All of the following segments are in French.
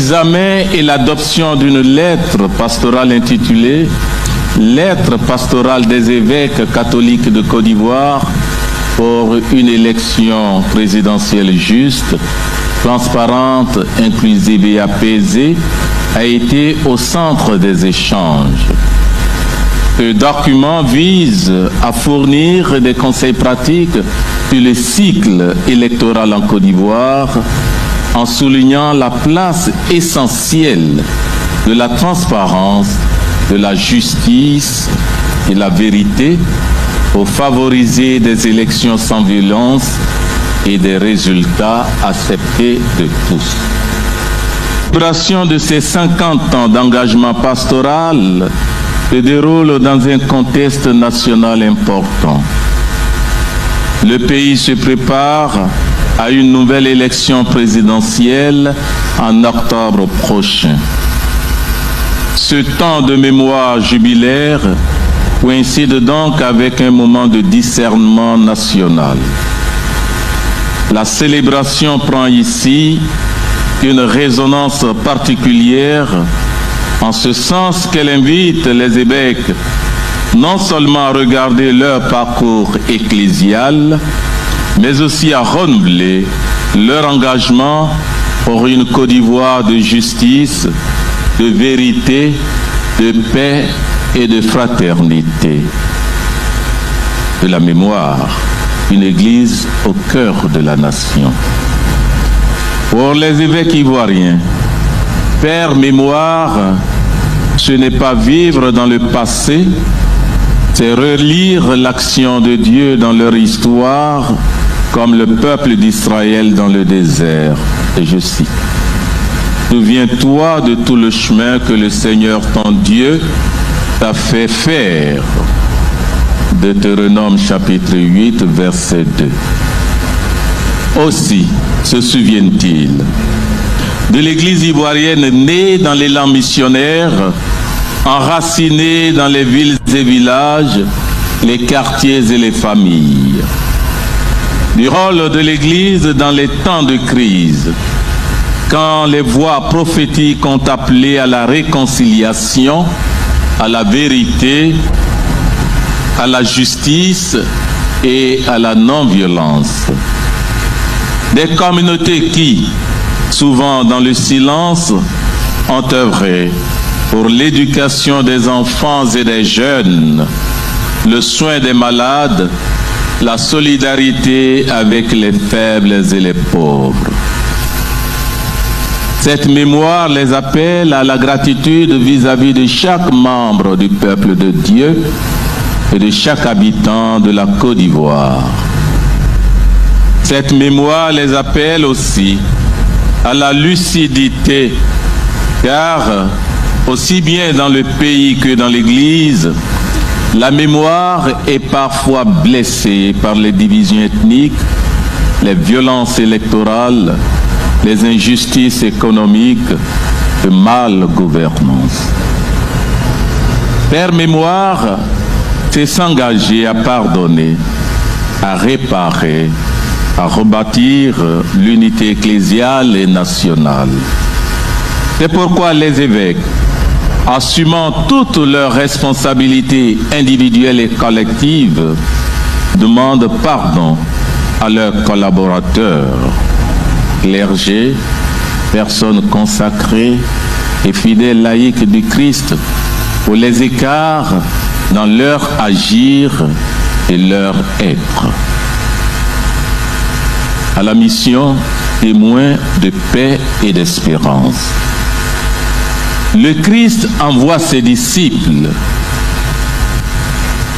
l'examen et l'adoption d'une lettre pastorale intitulée « Lettre pastorale des évêques catholiques de Côte d'Ivoire pour une élection présidentielle juste, transparente, inclusive et apaisée » a été au centre des échanges. Ce document vise à fournir des conseils pratiques sur le cycle électoral en Côte d'Ivoire, en soulignant la place essentielle de la transparence, de la justice et la vérité pour favoriser des élections sans violence et des résultats acceptés de tous. La célébration de ces 50 ans d'engagement pastoral se déroule dans un contexte national important. Le pays se prépare à une nouvelle élection présidentielle en octobre prochain. Ce temps de mémoire jubilaire coïncide donc avec un moment de discernement national. La célébration prend ici une résonance particulière en ce sens qu'elle invite les évêques non seulement à regarder leur parcours ecclésial, mais aussi à renouveler leur engagement pour une Côte d'Ivoire de justice, de vérité, de paix et de fraternité. De la mémoire, une église au cœur de la nation. Pour les évêques ivoiriens, faire mémoire, ce n'est pas vivre dans le passé, c'est relire l'action de Dieu dans leur histoire, comme le peuple d'Israël dans le désert. Et je cite, « Souviens-toi de tout le chemin que le Seigneur ton Dieu t'a fait faire. » Deutéronome chapitre 8, verset 2. Aussi se souviennent-ils de l'Église ivoirienne née dans l'élan missionnaire, enracinée dans les villes et villages, les quartiers et les familles. Du rôle de l'Église dans les temps de crise, quand les voix prophétiques ont appelé à la réconciliation, à la vérité, à la justice et à la non-violence. Des communautés qui, souvent dans le silence, ont œuvré pour l'éducation des enfants et des jeunes, le soin des malades, la solidarité avec les faibles et les pauvres. Cette mémoire les appelle à la gratitude vis-à-vis de chaque membre du peuple de Dieu et de chaque habitant de la Côte d'Ivoire. Cette mémoire les appelle aussi à la lucidité, car aussi bien dans le pays que dans l'Église, la mémoire est parfois blessée par les divisions ethniques, les violences électorales, les injustices économiques, de mal gouvernance. Faire mémoire, c'est s'engager à pardonner, à réparer, à rebâtir l'unité ecclésiale et nationale. C'est pourquoi les évêques, assumant toutes leurs responsabilités individuelles et collectives, demandent pardon à leurs collaborateurs, clergés, personnes consacrées et fidèles laïcs du Christ, pour les écarts dans leur agir et leur être. À la mission témoin de paix et d'espérance. Le Christ envoie ses disciples.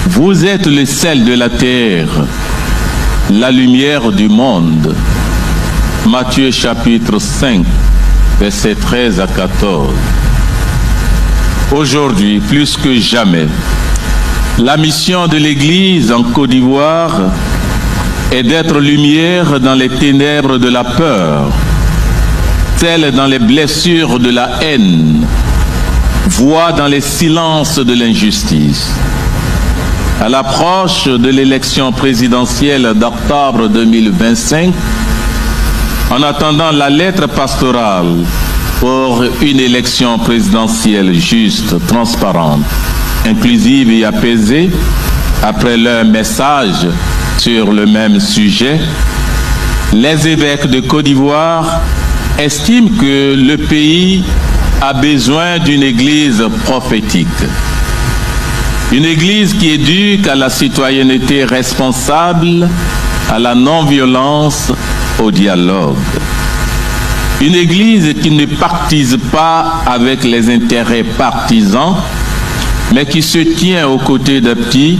Vous êtes le sel de la terre, la lumière du monde. Matthieu chapitre 5, versets 13 à 14. Aujourd'hui, plus que jamais, la mission de l'Église en Côte d'Ivoire est d'être lumière dans les ténèbres de la peur, celle dans les blessures de la haine, voix dans les silences de l'injustice. À l'approche de l'élection présidentielle d'octobre 2025, en attendant la lettre pastorale pour une élection présidentielle juste, transparente, inclusive et apaisée, après leur message sur le même sujet, les évêques de Côte d'Ivoire estiment que le pays a besoin d'une église prophétique. Une église qui éduque à la citoyenneté responsable, à la non-violence, au dialogue. Une église qui ne pactise pas avec les intérêts partisans, mais qui se tient aux côtés des petits,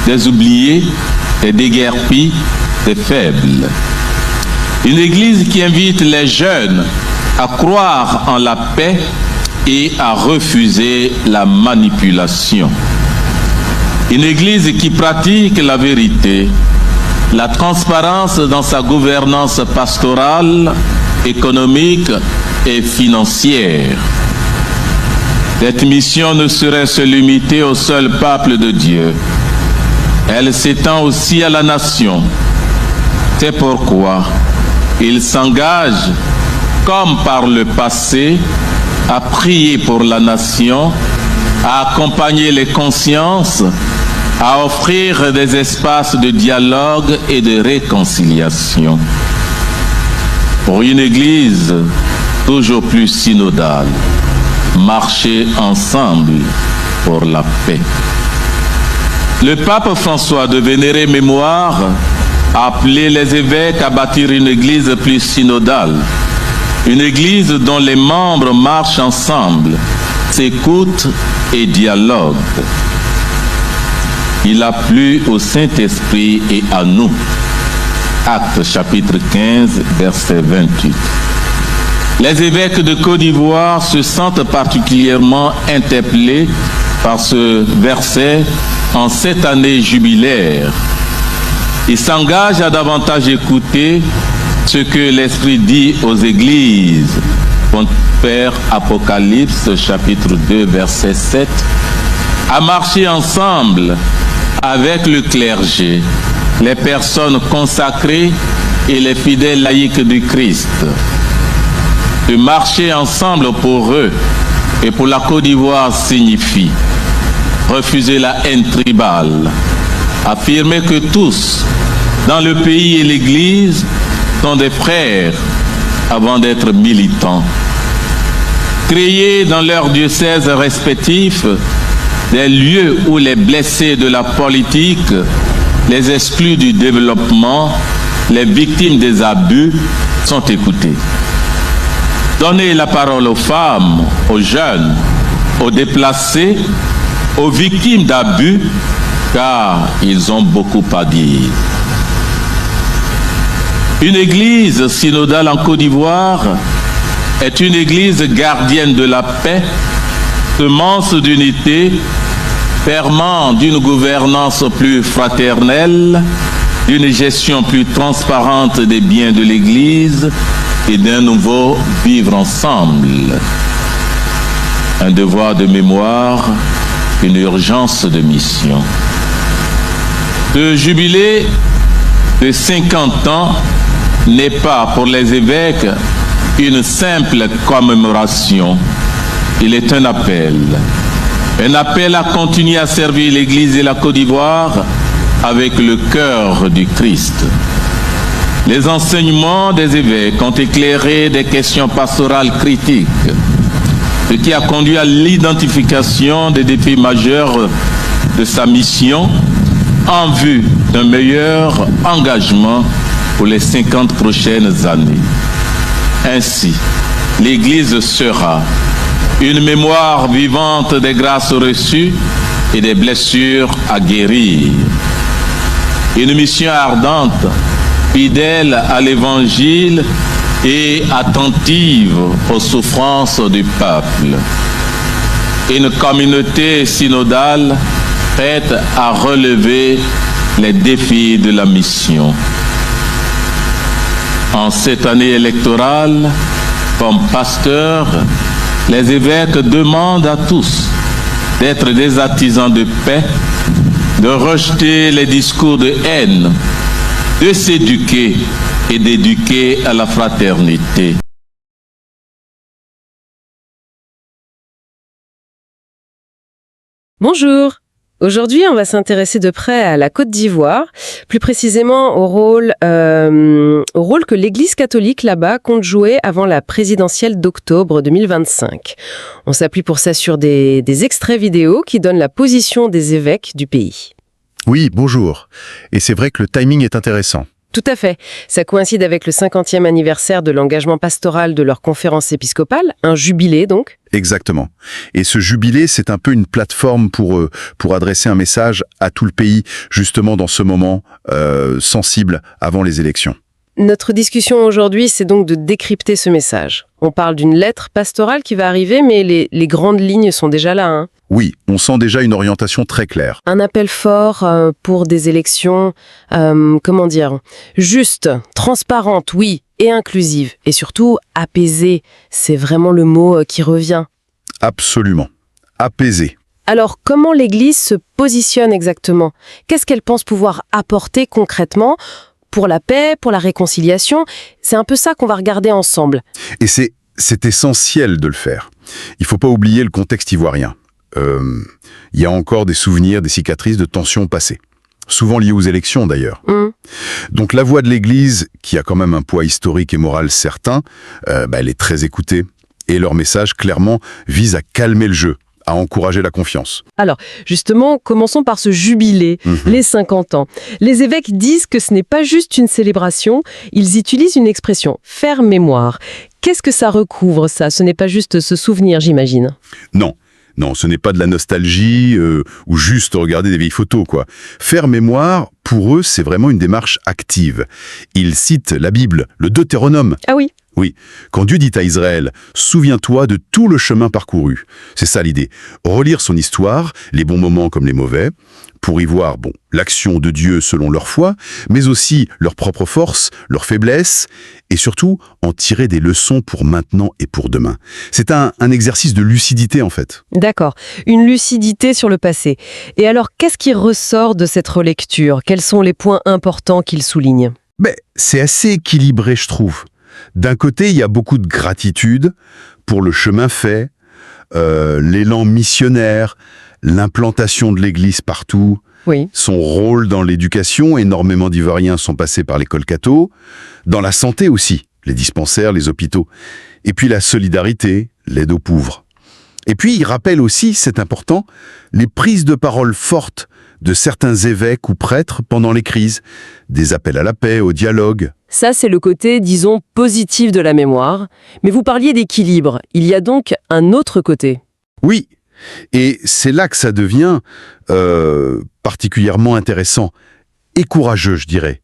des oubliés, des déguerpis, des faibles. Une église qui invite les jeunes à croire en la paix et à refuser la manipulation. Une église qui pratique la vérité, la transparence dans sa gouvernance pastorale, économique et financière. Cette mission ne saurait se limiter au seul peuple de Dieu. Elle s'étend aussi à la nation. C'est pourquoi il s'engage, comme par le passé, à prier pour la nation, à accompagner les consciences, à offrir des espaces de dialogue et de réconciliation. Pour une Église toujours plus synodale, marcher ensemble pour la paix. Le pape François, de vénérée mémoire, a appelé les évêques à bâtir une Église plus synodale, une Église dont les membres marchent ensemble, s'écoutent et dialoguent. Il a plu au Saint-Esprit et à nous. Actes chapitre 15, verset 28. Les évêques de Côte d'Ivoire se sentent particulièrement interpellés par ce verset en cette année jubilaire. Ils s'engagent à davantage écouter ce que l'Esprit dit aux églises. Père Apocalypse chapitre 2, verset 7. À marcher ensemble avec le clergé, les personnes consacrées et les fidèles laïcs du Christ. De marcher ensemble pour eux et pour la Côte d'Ivoire signifie refuser la haine tribale, affirmer que tous, dans le pays et l'Église, sont des frères avant d'être militants. Créer dans leurs diocèses respectifs des lieux où les blessés de la politique, les exclus du développement, les victimes des abus sont écoutés. Donner la parole aux femmes, aux jeunes, aux déplacés, aux victimes d'abus, car ils ont beaucoup à dire. Une église synodale en Côte d'Ivoire est une église gardienne de la paix, semence d'unité, ferment d'une gouvernance plus fraternelle, d'une gestion plus transparente des biens de l'église et d'un nouveau vivre ensemble. Un devoir de mémoire, une urgence de mission. Ce jubilé de 50 ans n'est pas pour les évêques une simple commémoration. Il est un appel à continuer à servir l'Église et la Côte d'Ivoire avec le cœur du Christ. Les enseignements des évêques ont éclairé des questions pastorales critiques, ce qui a conduit à l'identification des défis majeurs de sa mission en vue d'un meilleur engagement pour les 50 prochaines années. Ainsi, l'Église sera une mémoire vivante des grâces reçues et des blessures à guérir. Une mission ardente, fidèle à l'Évangile et attentive aux souffrances du peuple. Une communauté synodale prête à relever les défis de la mission. En cette année électorale, comme pasteurs, les évêques demandent à tous d'être des artisans de paix, de rejeter les discours de haine, de s'éduquer et d'éduquer à la fraternité. Bonjour! Aujourd'hui, on va s'intéresser de près à la Côte d'Ivoire, plus précisément au rôle que l'Église catholique là-bas compte jouer avant la présidentielle d'octobre 2025. On s'appuie pour ça sur des extraits vidéo qui donnent la position des évêques du pays. Oui, bonjour. Et c'est vrai que le timing est intéressant. Tout à fait. Ça coïncide avec le 50e anniversaire de l'engagement pastoral de leur conférence épiscopale, un jubilé donc. Exactement. Et ce jubilé, c'est un peu une plateforme pour adresser un message à tout le pays, justement dans ce moment sensible avant les élections. Notre discussion aujourd'hui, c'est donc de décrypter ce message. On parle d'une lettre pastorale qui va arriver, mais les grandes lignes sont déjà là, hein. Oui, on sent déjà une orientation très claire. Un appel fort pour des élections, justes, transparentes, oui, et inclusives. Et surtout, apaisées. C'est vraiment le mot qui revient. Absolument. Apaisé. Alors, comment l'Église se positionne exactement? Qu'est-ce qu'elle pense pouvoir apporter concrètement pour la paix, pour la réconciliation? C'est un peu ça qu'on va regarder ensemble. Et c'est essentiel de le faire. Il ne faut pas oublier le contexte ivoirien. Il y a encore des souvenirs, des cicatrices de tensions passées. Souvent liées aux élections d'ailleurs. Donc la voix de l'Église, qui a quand même un poids historique et moral certain, elle est très écoutée. Et leur message, clairement, vise à calmer le jeu, à encourager la confiance. Alors, justement, commençons par ce jubilé, les 50 ans. Les évêques disent que ce n'est pas juste une célébration, ils utilisent une expression, faire mémoire. Qu'est-ce que ça recouvre, ça? Ce n'est pas juste se souvenir, j'imagine. Non, ce n'est pas de la nostalgie ou juste regarder des vieilles photos, quoi. Faire mémoire, pour eux, c'est vraiment une démarche active. Ils citent la Bible, le Deutéronome. Ah oui? Oui, quand Dieu dit à Israël « Souviens-toi de tout le chemin parcouru ». C'est ça l'idée. Relire son histoire, les bons moments comme les mauvais, pour y voir l'action de Dieu selon leur foi, mais aussi leurs propres forces, leurs faiblesses, et surtout en tirer des leçons pour maintenant et pour demain. C'est un exercice de lucidité en fait. D'accord, une lucidité sur le passé. Et alors, qu'est-ce qui ressort de cette relecture? Quels sont les points importants qu'il souligne? C'est assez équilibré, je trouve. D'un côté, il y a beaucoup de gratitude pour le chemin fait, l'élan missionnaire, l'implantation de l'Église partout, Oui. son rôle dans l'éducation, énormément d'Ivoiriens sont passés par l'école catho, dans la santé aussi, les dispensaires, les hôpitaux, et puis la solidarité, l'aide aux pauvres. Et puis, il rappelle aussi, c'est important, les prises de parole fortes de certains évêques ou prêtres pendant les crises, des appels à la paix, au dialogue. Ça, c'est le côté, disons, positif de la mémoire. Mais vous parliez d'équilibre. Il y a donc un autre côté. Oui, et c'est là que ça devient particulièrement intéressant et courageux, je dirais.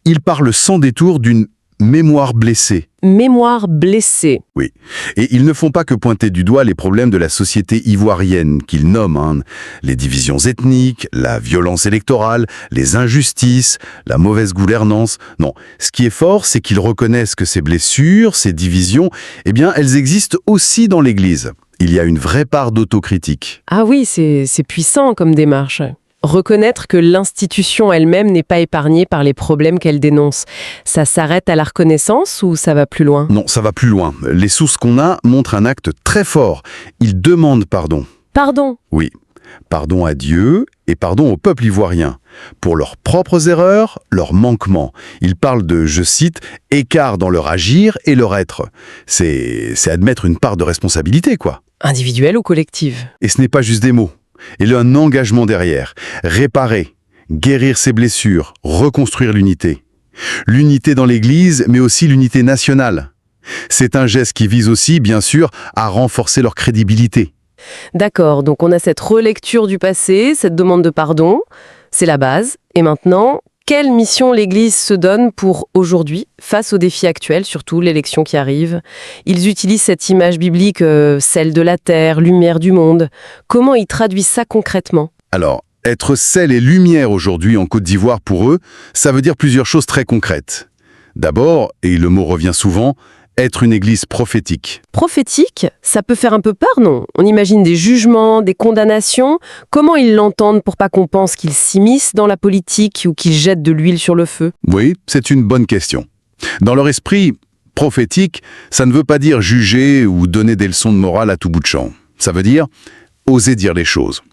Il parle sans détour d'une mémoire blessée. Mémoire blessée. Oui, et ils ne font pas que pointer du doigt les problèmes de la société ivoirienne, qu'ils nomment, les divisions ethniques, la violence électorale, les injustices, la mauvaise gouvernance. Non, ce qui est fort, c'est qu'ils reconnaissent que ces blessures, ces divisions, elles existent aussi dans l'Église. Il y a une vraie part d'autocritique. Ah oui, c'est puissant comme démarche. Reconnaître que l'institution elle-même n'est pas épargnée par les problèmes qu'elle dénonce. Ça s'arrête à la reconnaissance ou ça va plus loin? Non, ça va plus loin. Les sources qu'on a montrent un acte très fort. Ils demandent pardon. Pardon? Oui, pardon à Dieu et pardon au peuple ivoirien. Pour leurs propres erreurs, leurs manquements. Ils parlent de, je cite, « écart dans leur agir et leur être ». C'est admettre une part de responsabilité, quoi. Individuelle ou collective? Et ce n'est pas juste des mots. Il y a un engagement derrière. Réparer, guérir ses blessures, reconstruire l'unité. L'unité dans l'Église, mais aussi l'unité nationale. C'est un geste qui vise aussi, bien sûr, à renforcer leur crédibilité. D'accord, donc on a cette relecture du passé, cette demande de pardon, c'est la base. Et maintenant, quelle mission l'Église se donne pour aujourd'hui, face aux défis actuels, surtout l'élection qui arrive? Ils utilisent cette image biblique, celle de la terre, lumière du monde. Comment ils traduisent ça concrètement? Alors, être sel et lumière aujourd'hui en Côte d'Ivoire pour eux, ça veut dire plusieurs choses très concrètes. D'abord, et le mot revient souvent, être une église prophétique. Prophétique, ça peut faire un peu peur, non? On imagine des jugements, des condamnations. Comment ils l'entendent pour pas qu'on pense qu'ils s'immiscent dans la politique ou qu'ils jettent de l'huile sur le feu? Oui, c'est une bonne question. Dans leur esprit, prophétique, ça ne veut pas dire juger ou donner des leçons de morale à tout bout de champ. Ça veut dire oser dire les choses.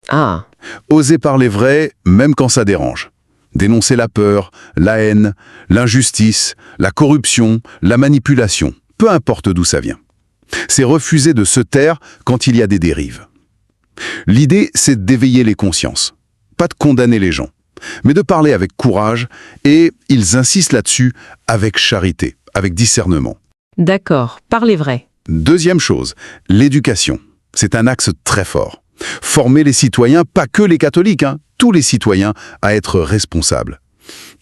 Ah, Oser parler vrai, même quand ça dérange. Dénoncer la peur, la haine, l'injustice, la corruption, la manipulation, peu importe d'où ça vient. C'est refuser de se taire quand il y a des dérives. L'idée, c'est d'éveiller les consciences, pas de condamner les gens, mais de parler avec courage, et ils insistent là-dessus avec charité, avec discernement. d'accord, parlez vrai. Deuxième chose, l'éducation. C'est un axe très fort. Former les citoyens, pas que les catholiques, tous les citoyens, à être responsables.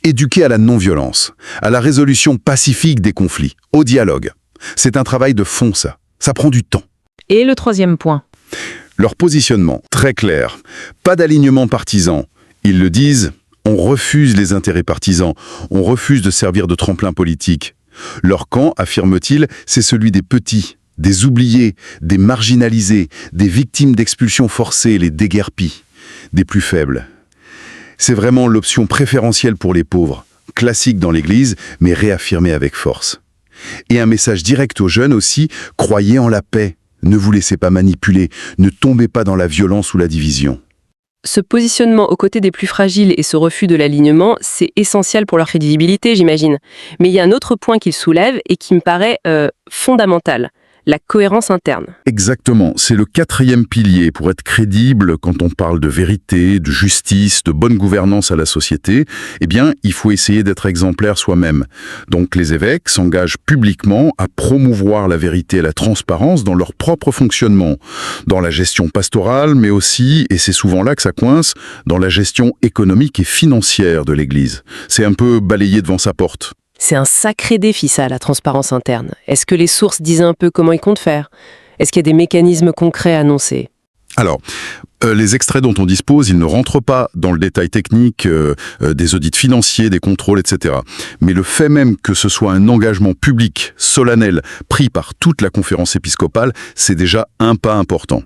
Éduquer à la non-violence, à la résolution pacifique des conflits, au dialogue. C'est un travail de fond, ça. Ça prend du temps. Et le troisième point? Leur positionnement, très clair. Pas d'alignement partisan. Ils le disent, on refuse les intérêts partisans, on refuse de servir de tremplin politique. Leur camp, affirme-t-il, c'est celui des petits, des oubliés, des marginalisés, des victimes d'expulsions forcées, les déguerpis, des plus faibles. C'est vraiment l'option préférentielle pour les pauvres, classique dans l'Église, mais réaffirmée avec force. Et un message direct aux jeunes aussi, croyez en la paix, ne vous laissez pas manipuler, ne tombez pas dans la violence ou la division. Ce positionnement aux côtés des plus fragiles et ce refus de l'alignement, c'est essentiel pour leur crédibilité, j'imagine. Mais il y a un autre point qu'il soulève et qui me paraît fondamental. La cohérence interne. Exactement, c'est le 4e pilier pour être crédible quand on parle de vérité, de justice, de bonne gouvernance à la société. Eh bien, il faut essayer d'être exemplaire soi-même. Donc les évêques s'engagent publiquement à promouvoir la vérité et la transparence dans leur propre fonctionnement, dans la gestion pastorale, mais aussi, et c'est souvent là que ça coince, dans la gestion économique et financière de l'Église. C'est un peu balayer devant sa porte. C'est un sacré défi, ça, la transparence interne. Est-ce que les sources disent un peu comment ils comptent faire? Est-ce qu'il y a des mécanismes concrets annoncés? Alors, les extraits dont on dispose, ils ne rentrent pas dans le détail technique des audits financiers, des contrôles, etc. Mais le fait même que ce soit un engagement public, solennel, pris par toute la conférence épiscopale, c'est déjà un pas important.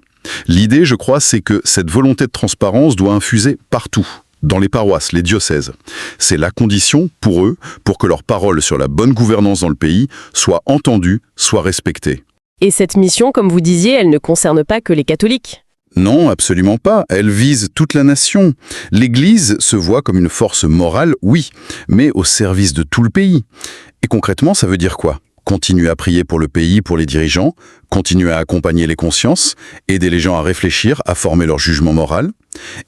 L'idée, je crois, c'est que cette volonté de transparence doit infuser partout. Dans les paroisses, les diocèses. C'est la condition pour eux, pour que leur parole sur la bonne gouvernance dans le pays soit entendue, soit respectée. Et cette mission, comme vous disiez, elle ne concerne pas que les catholiques. Non, absolument pas. Elle vise toute la nation. L'Église se voit comme une force morale, oui, mais au service de tout le pays. Et concrètement, ça veut dire quoi ? Continuer à prier pour le pays, pour les dirigeants, continuer à accompagner les consciences, aider les gens à réfléchir, à former leur jugement moral,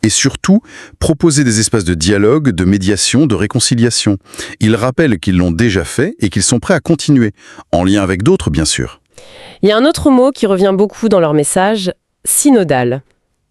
et surtout, proposer des espaces de dialogue, de médiation, de réconciliation. Ils rappellent qu'ils l'ont déjà fait et qu'ils sont prêts à continuer, en lien avec d'autres, bien sûr. Il y a un autre mot qui revient beaucoup dans leur message, synodal.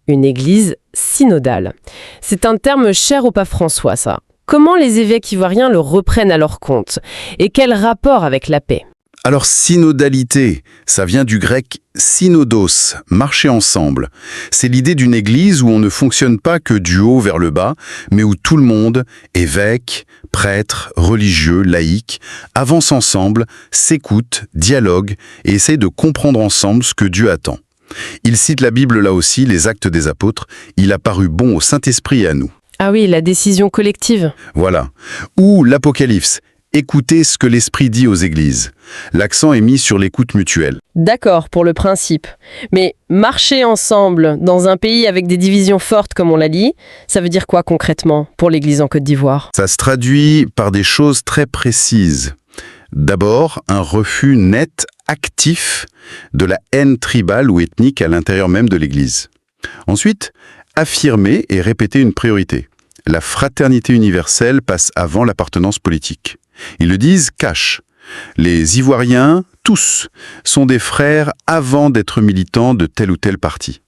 Une église synodale. C'est un terme cher au pape François, ça. Comment les évêques ivoiriens le reprennent à leur compte? Et quel rapport avec la paix? Alors, synodalité, ça vient du grec synodos, marcher ensemble. C'est l'idée d'une église où on ne fonctionne pas que du haut vers le bas, mais où tout le monde, évêques, prêtres, religieux, laïcs, avance ensemble, s'écoute, dialogue et essaye de comprendre ensemble ce que Dieu attend. Il cite la Bible là aussi, les Actes des Apôtres, il a paru bon au Saint-Esprit et à nous. Ah oui, la décision collective. Voilà. Ou l'Apocalypse. Écoutez ce que l'Esprit dit aux églises. L'accent est mis sur l'écoute mutuelle. D'accord pour le principe. Mais marcher ensemble dans un pays avec des divisions fortes comme on l'a dit, ça veut dire quoi concrètement pour l'Église en Côte d'Ivoire? Ça se traduit par des choses très précises. D'abord, un refus net, actif, de la haine tribale ou ethnique à l'intérieur même de l'Église. Ensuite, affirmer et répéter une priorité. La fraternité universelle passe avant l'appartenance politique. Ils le disent cash. Les Ivoiriens, tous, sont des frères avant d'être militants de tel ou tel parti.